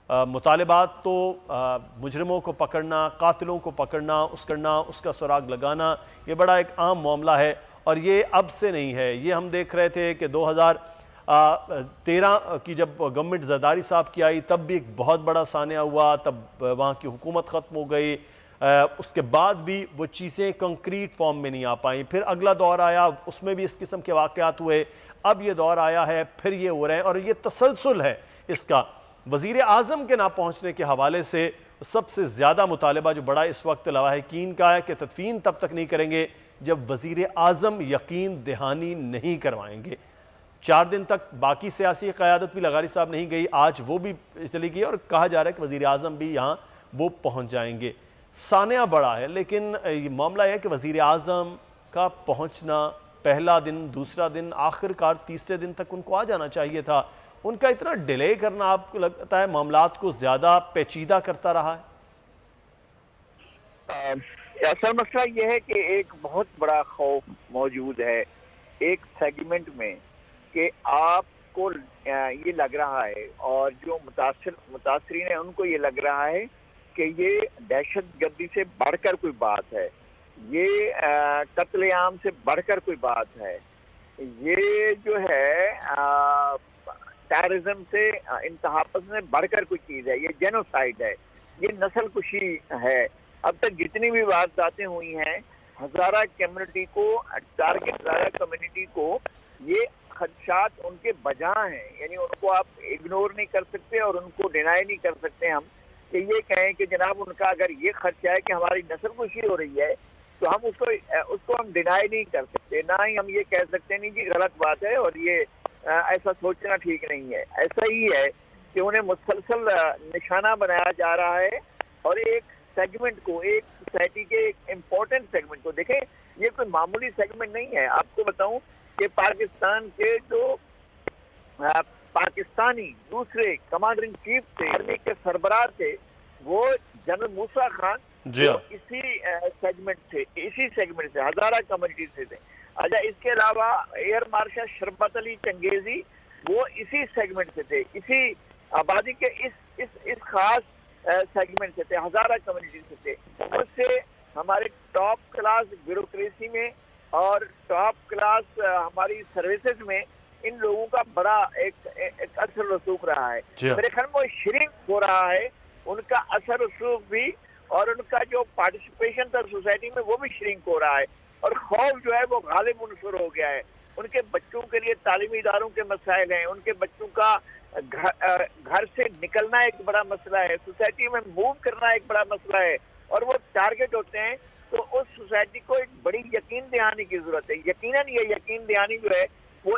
مطالبات تو مجرموں کو پکڑنا، قاتلوں کو پکڑنا، اس کا سراغ لگانا، یہ بڑا ایک عام معاملہ ہے، اور یہ اب سے نہیں ہے۔ یہ ہم دیکھ رہے تھے کہ 2013 کی جب گورنمنٹ زرداری صاحب کی آئی تب بھی ایک بہت بڑا سانحہ ہوا، تب وہاں کی حکومت ختم ہو گئی، اس کے بعد بھی وہ چیزیں کنکریٹ فارم میں نہیں آ پائیں۔ پھر اگلا دور آیا، اس میں بھی اس قسم کے واقعات ہوئے، اب یہ دور آیا ہے، پھر یہ ہو رہے ہیں، اور یہ تسلسل ہے اس کا۔ وزیر اعظم کے نہ پہنچنے کے حوالے سے سب سے زیادہ مطالبہ جو بڑا اس وقت لواحقین کا ہے کہ تدفین تب تک نہیں کریں گے جب وزیر اعظم یقین دہانی نہیں کروائیں گے۔ 4 دن تک باقی سیاسی قیادت بھی لغاری صاحب نہیں گئی، آج وہ بھی چلی گئی، اور کہا جا رہا ہے کہ وزیر اعظم بھی یہاں وہ پہنچ جائیں گے۔ سانحہ بڑا ہے، لیکن یہ معاملہ ہے کہ وزیر اعظم کا پہنچنا پہلا دن، دوسرا دن، آخر کار تیسرے دن تک ان کو آ جانا چاہیے تھا۔ ان کا اتنا ڈیلے کرنا آپ کو لگتا ہے معاملات کو زیادہ پیچیدہ کرتا رہا ہے؟ اصل مسئلہ یہ ہے کہ ایک بہت بڑا خوف موجود ہے ایک سیگمنٹ میں کہ آپ کو یہ لگ رہا ہے، اور جو متاثرین ہیں ان کو یہ لگ رہا ہے کہ یہ دہشت گردی سے بڑھ کر کوئی بات ہے، یہ قتل عام سے بڑھ کر کوئی بات ہے، یہ جو ہے ٹیررزم سے انتہا پسند سے بڑھ کر کوئی چیز ہے، یہ جینوسائیڈ ہے، یہ نسل کشی ہے۔ اب تک جتنی بھی وارداتیں ہوئی ہیں، ہزارہ کمیونٹی کو ٹارگٹ، ہزارہ کمیونٹی کو یہ خدشات ان کے بجا ہیں، یعنی ان کو آپ اگنور نہیں کر سکتے اور ان کو ڈینائی نہیں کر سکتے ہم کہ یہ کہیں کہ جناب ان کا اگر یہ خدشہ ہے کہ ہماری نسل کشی ہو رہی ہے تو ہم اس کو ہم ڈینائی نہیں کر سکتے، نہ ہی ہم یہ کہہ سکتے نہیں کہ غلط بات ہے اور یہ ایسا سوچنا ٹھیک نہیں ہے۔ ایسا ہی ہے کہ انہیں مسلسل نشانہ بنایا جا رہا ہے، اور ایک سیگمنٹ کو، ایک سوسائٹی کے ایک امپورٹنٹ سیگمنٹ کو، دیکھیں یہ کوئی معمولی سیگمنٹ نہیں ہے۔ آپ کو بتاؤں کہ پاکستان کے جو پاکستانی دوسرے کمانڈر ان چیف تھے، آرمی کے سربراہ تھے، وہ جنرل موسیٰ خان، جی وہ اسی سیگمنٹ سے ہزارہ کمیونٹی سے تھے۔ اچھا، اس کے علاوہ ایئر مارشل شربت علی چنگیزی، وہ اسی سیگمنٹ سے تھے، اسی آبادی کے اس خاص سیگمنٹ سے تھے، ہزارہ کمیونٹی سے تھے۔ اس سے ہمارے ٹاپ کلاس بیوروکریسی میں اور ٹاپ کلاس ہماری سروسز میں ان لوگوں کا بڑا ایک اثر رسوخ رہا ہے۔ میرے خیال میں وہ شرنک ہو رہا ہے، ان کا اثر رسوخ بھی، اور ان کا جو پارٹیسپیشن تھا سوسائٹی میں وہ بھی شرنک ہو رہا ہے، اور خوف جو ہے وہ غالب عنصر ہو گیا ہے۔ ان کے بچوں کے لیے تعلیمی اداروں کے مسائل ہیں، ان کے بچوں کا گھر سے نکلنا ایک بڑا مسئلہ ہے، سوسائٹی میں موو کرنا ایک بڑا مسئلہ ہے، اور وہ ٹارگٹ ہوتے ہیں۔ تو اس سوسائٹی کو ایک بڑی یقین دہانی کی ضرورت ہے۔ یقیناً یہ یقین دہانی جو ہے وہ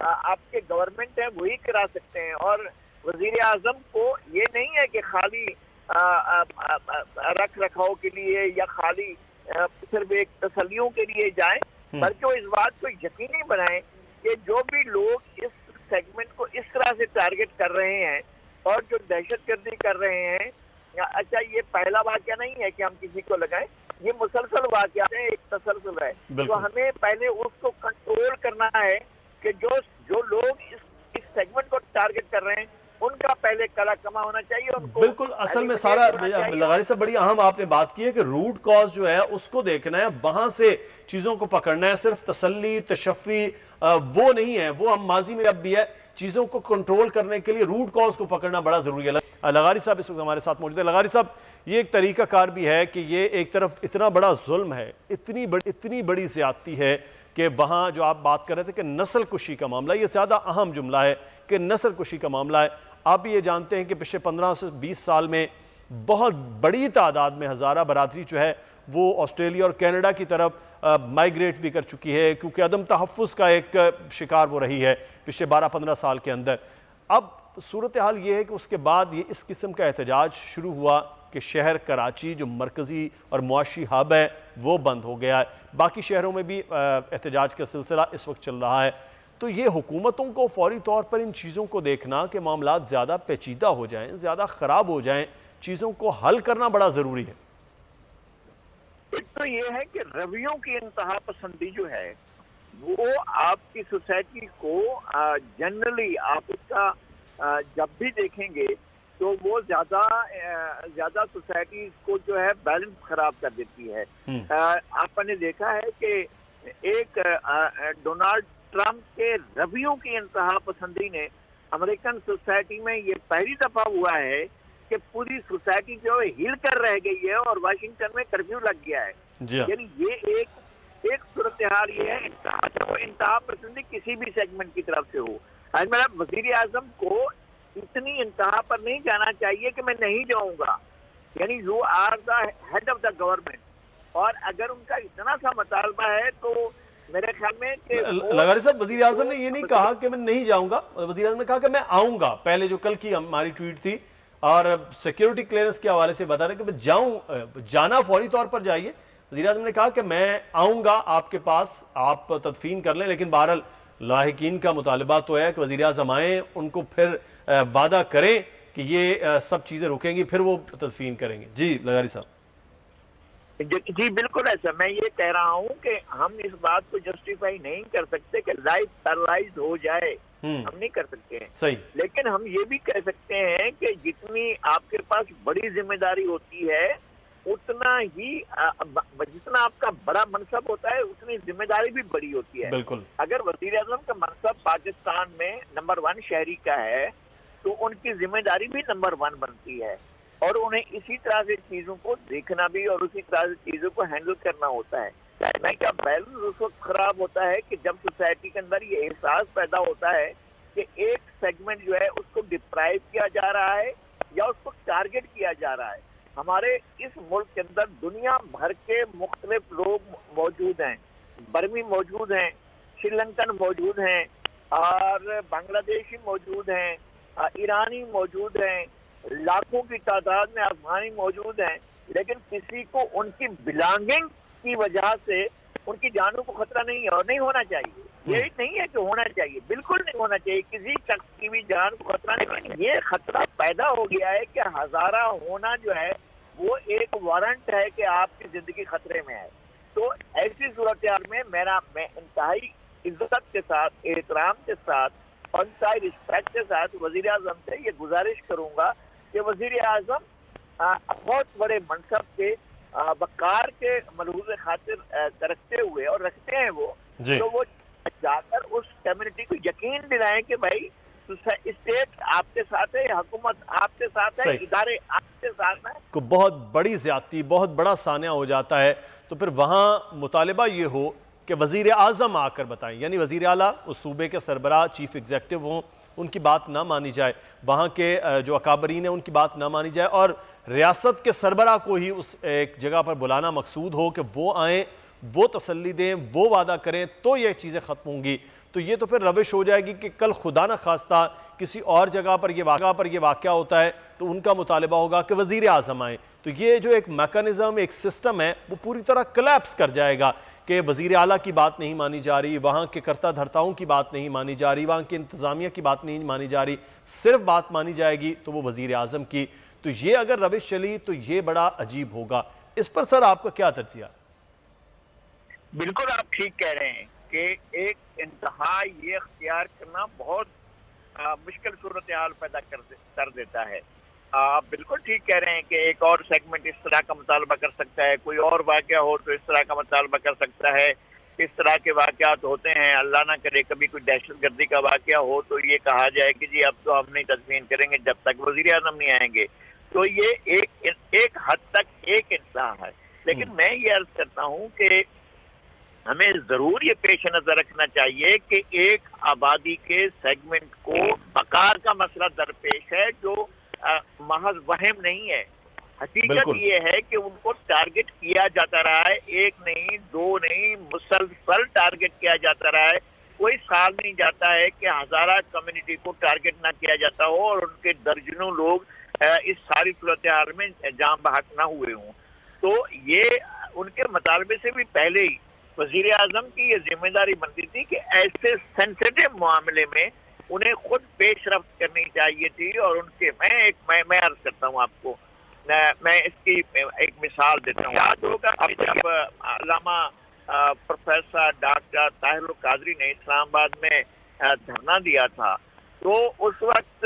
آپ کے گورنمنٹ ہیں وہی کرا سکتے ہیں، اور وزیر اعظم کو یہ نہیں ہے کہ خالی رکھ رکھاؤ کے لیے یا خالی صرف ایک تسلیوں کے لیے جائیں، بلکہ وہ اس بات کو یقینی بنائیں کہ جو بھی لوگ اس سیگمنٹ کو اس طرح سے ٹارگٹ کر رہے ہیں اور جو دہشت گردی کر رہے ہیں، اچھا یہ پہلا واقعہ نہیں ہے کہ ہم کسی کو لگائیں، یہ مسلسل واقعات ہیں، ایک تسلسل ہے۔ تو ہمیں پہلے اس کو کنٹرول کرنا ہے کہ جو لوگ اس سیگمنٹ کو ٹارگٹ کر رہے ہیں ان کا پہلے کلا کما ہونا چاہیے، ان کو بالکل۔ اصل میں سارا لغاری صاحب بڑی اہم آپ نے بات کی ہے کہ روٹ کاز جو ہے اس کو دیکھنا ہے، وہاں سے چیزوں کو پکڑنا ہے، صرف تسلی تشفی وہ نہیں ہے، وہ ہم ماضی میں اب بھی ہے، چیزوں کو کنٹرول کرنے کے لیے روٹ کاز کو پکڑنا بڑا ضروری ہے۔ لغاری صاحب اس وقت ہمارے ساتھ موجود ہے۔ لغاری صاحب، یہ ایک طریقہ کار بھی ہے کہ یہ ایک طرف اتنا بڑا ظلم ہے، اتنی بڑی زیادتی ہے کہ وہاں جو آپ بات کر رہے تھے کہ نسل کشی کا معاملہ، یہ زیادہ اہم جملہ ہے کہ نسل کشی کا معاملہ ہے۔ آپ بھی یہ جانتے ہیں کہ پچھلے 15 سے 20 سال میں بہت بڑی تعداد میں ہزارہ برادری جو ہے وہ آسٹریلیا اور کینیڈا کی طرف مائیگریٹ بھی کر چکی ہے، کیونکہ عدم تحفظ کا ایک شکار وہ رہی ہے پچھلے 12-15 سال کے اندر۔ اب صورتحال یہ ہے کہ اس کے بعد یہ اس قسم کا احتجاج شروع ہوا کہ شہر کراچی جو مرکزی اور معاشی ہب ہے وہ بند ہو گیا ہے، باقی شہروں میں بھی احتجاج کا سلسلہ اس وقت چل رہا ہے۔ تو یہ حکومتوں کو فوری طور پر ان چیزوں کو دیکھنا کہ معاملات زیادہ پیچیدہ ہو جائیں، زیادہ خراب ہو جائیں، چیزوں کو حل کرنا بڑا ضروری ہے۔ ایک تو یہ ہے کہ رویوں کی انتہا پسندی جو ہے وہ آپ کی سوسائٹی کو جنرلی آپ اس کا جب بھی دیکھیں گے تو وہ زیادہ سوسائٹیز کو جو ہے بیلنس خراب کر دیتی ہے. آپ نے دیکھا ہے کہ ایک ڈونلڈ ٹرمپ کے رویوں کی انتہا پسندی نے امریکن سوسائٹی میں یہ پہلی دفعہ ہوا ہے کہ پوری سوسائٹی جو ہے ہل کر رہ گئی ہے اور واشنگٹن میں کرفیو لگ گیا ہے. یعنی یہ ایک صورتحال یہ ہے انتہا پسندی کسی بھی سیگمنٹ کی طرف سے ہو. میرا وزیر اعظم کو اتنی انتہا پر نہیں جانا چاہیے کہ میں نہیں جاؤں گا. یعنی you are the head of the government, اور اگر ان کا اتنا سا مطالبہ ہے تو میرے خیال میں کہ لغاری صاحب, وزیر اعظم نے یہ نہیں کہا کہ میں نہیں جاؤں گا, وزیر اعظم نے کہا کہ میں آؤں گا. پہلے جو کل کی ہماری ٹویٹ تھی اور سیکیورٹی کلیئرنس کے حوالے سے بتا رہے ہیں کہ میں جانا فوری طور پر جائیے. وزیر اعظم نے کہا کہ میں آؤں گا آپ کے پاس, آپ تدفین کر لیں, لیکن بہرحال لاحقین کا مطالبہ تو ہے کہ وزیر اعظم آئیں, ان کو پھر وعدہ کریں کہ یہ سب چیزیں رکیں گی, پھر وہ تدفین کریں گے. جی لغاری صاحب. جی بالکل ایسا. میں یہ کہہ رہا ہوں کہ ہم اس بات کو جسٹیفائی نہیں کر سکتے کہ لائف پیرالائز ہو جائے, ہم نہیں کر سکتے ہیں. صحیح. لیکن ہم یہ بھی کہہ سکتے ہیں کہ جتنی آپ کے پاس بڑی ذمہ داری ہوتی ہے اتنا ہی جتنا آپ کا بڑا منصب ہوتا ہے اتنی ذمہ داری بھی بڑی ہوتی ہے. بالکل. اگر وزیر اعظم کا منصب پاکستان میں نمبر 1 شہری کا ہے تو ان کی ذمہ داری بھی نمبر 1 بنتی ہے, اور انہیں اسی طرح سے چیزوں کو دیکھنا بھی اور اسی طرح سے چیزوں کو ہینڈل کرنا ہوتا ہے. میں کیا بیلنس اس وقت خراب ہوتا ہے کہ جب سوسائٹی کے اندر یہ احساس پیدا ہوتا ہے کہ ایک سیگمنٹ جو ہے اس کو ڈپرائیو کیا جا رہا ہے یا اس کو ٹارگٹ کیا جا رہا ہے. ہمارے اس ملک کے اندر دنیا بھر کے مختلف لوگ موجود ہیں. برمی موجود ہیں, سری لنکن موجود ہیں, اور بنگلہ دیشی موجود ہیں, ایرانی موجود ہیں, لاکھوں کی تعداد میں افغانی موجود ہیں, لیکن کسی کو ان کی بلانگنگ کی وجہ سے ان کی جانوں کو خطرہ نہیں ہے, اور نہیں ہونا چاہیے. یہ نہیں ہے کہ ہونا چاہیے, بالکل نہیں ہونا چاہیے. کسی شخص کی بھی جان کو خطرہ نہیں. یہ خطرہ پیدا ہو گیا ہے کہ ہزارہ ہونا جو ہے وہ ایک وارنٹ ہے کہ آپ کی زندگی خطرے میں ہے. تو ایسی صورتحال میں میں انتہائی عزت کے ساتھ, احترام کے ساتھ اور انتہائی رسپیکٹ کے ساتھ وزیر اعظم سے یہ گزارش کروں گا کہ وزیر اعظم بہت بڑے منصب کے وقار کے ملحوظ خاطر رکھتے ہوئے, اور رکھتے ہیں وہ, تو وہ جا کر اس کمیونٹی کو یقین دلائیں کہ بھائی اسٹیٹ آپ کے ساتھ ہے, حکومت آپ کے ساتھ ہے, ادارے آپ کے ساتھ ہیں. کو بہت بڑی زیادتی, بہت بڑا سانحہ ہو جاتا ہے تو پھر وہاں مطالبہ یہ ہو کہ وزیر اعظم آ کر بتائیں, یعنی وزیر اعلیٰ اس صوبے کے سربراہ چیف ایگزیکٹو ہوں, ان کی بات نہ مانی جائے, وہاں کے جو اکابرین ہیں ان کی بات نہ مانی جائے, اور ریاست کے سربراہ کو ہی اس ایک جگہ پر بلانا مقصود ہو کہ وہ آئیں, وہ تسلی دیں, وہ وعدہ کریں, تو یہ چیزیں ختم ہوں گی. تو یہ تو پھر روش ہو جائے گی کہ کل خدا نہ خواستہ کسی اور جگہ پر یہ واقعہ ہوتا ہے تو ان کا مطالبہ ہوگا کہ وزیر اعظم آئیں. تو یہ جو ایک میکانزم, ایک سسٹم ہے, وہ پوری طرح کلیپس کر جائے گا کہ وزیر اعلیٰ کی بات نہیں مانی جا رہی, وہاں کے کرتا دھرتاؤں کی بات نہیں مانی جا رہی, وہاں کی انتظامیہ کی بات نہیں مانی جا رہی, صرف بات مانی جائے گی تو وہ وزیر اعظم کی. تو یہ اگر روش چلی تو یہ بڑا عجیب ہوگا. اس پر سر آپ کا کیا تجزیہ؟ بالکل آپ ٹھیک کہہ رہے ہیں کہ ایک انتہا یہ اختیار کرنا بہت مشکل صورتحال پیدا کر دیتا ہے. آپ بالکل ٹھیک کہہ رہے ہیں کہ ایک اور سیگمنٹ اس طرح کا مطالبہ کر سکتا ہے, کوئی اور واقعہ ہو تو اس طرح کا مطالبہ کر سکتا ہے. اس طرح کے واقعات ہوتے ہیں, اللہ نہ کرے کبھی کوئی دہشت گردی کا واقعہ ہو تو یہ کہا جائے کہ جی اب تو ہم نہیں تدفین کریں گے جب تک وزیر اعظم نہیں آئیں گے. تو یہ ایک حد تک ایک انتہا ہے. لیکن میں یہ عرض کرتا ہوں کہ ہمیں ضرور یہ پیش نظر رکھنا چاہیے کہ ایک آبادی کے سیگمنٹ کو بقار کا مسئلہ درپیش ہے جو محض وہم نہیں ہے. حقیقت یہ ہے کہ ان کو ٹارگٹ کیا جاتا رہا ہے, ایک نہیں, دو نہیں, مسلسل ٹارگٹ کیا جاتا رہا ہے. کوئی سال نہیں جاتا ہے کہ ہزارہ کمیونٹی کو ٹارگٹ نہ کیا جاتا ہو اور ان کے درجنوں لوگ اس ساری صورتحال میں جاں بحق نہ ہوئے ہوں. تو یہ ان کے مطالبے سے بھی پہلے ہی وزیر اعظم کی یہ ذمہ داری بنتی تھی کہ ایسے سینسیٹیو معاملے میں انہیں خود پیش رفت کرنی چاہیے تھی. اور ان کے میں عرض کرتا ہوں آپ کو, میں اس کی ایک مثال دیتا ہوں. یاد ہوگا جب علامہ پروفیسر ڈاکٹر طاہر القادری نے اسلام آباد میں دھرنا دیا تھا تو اس وقت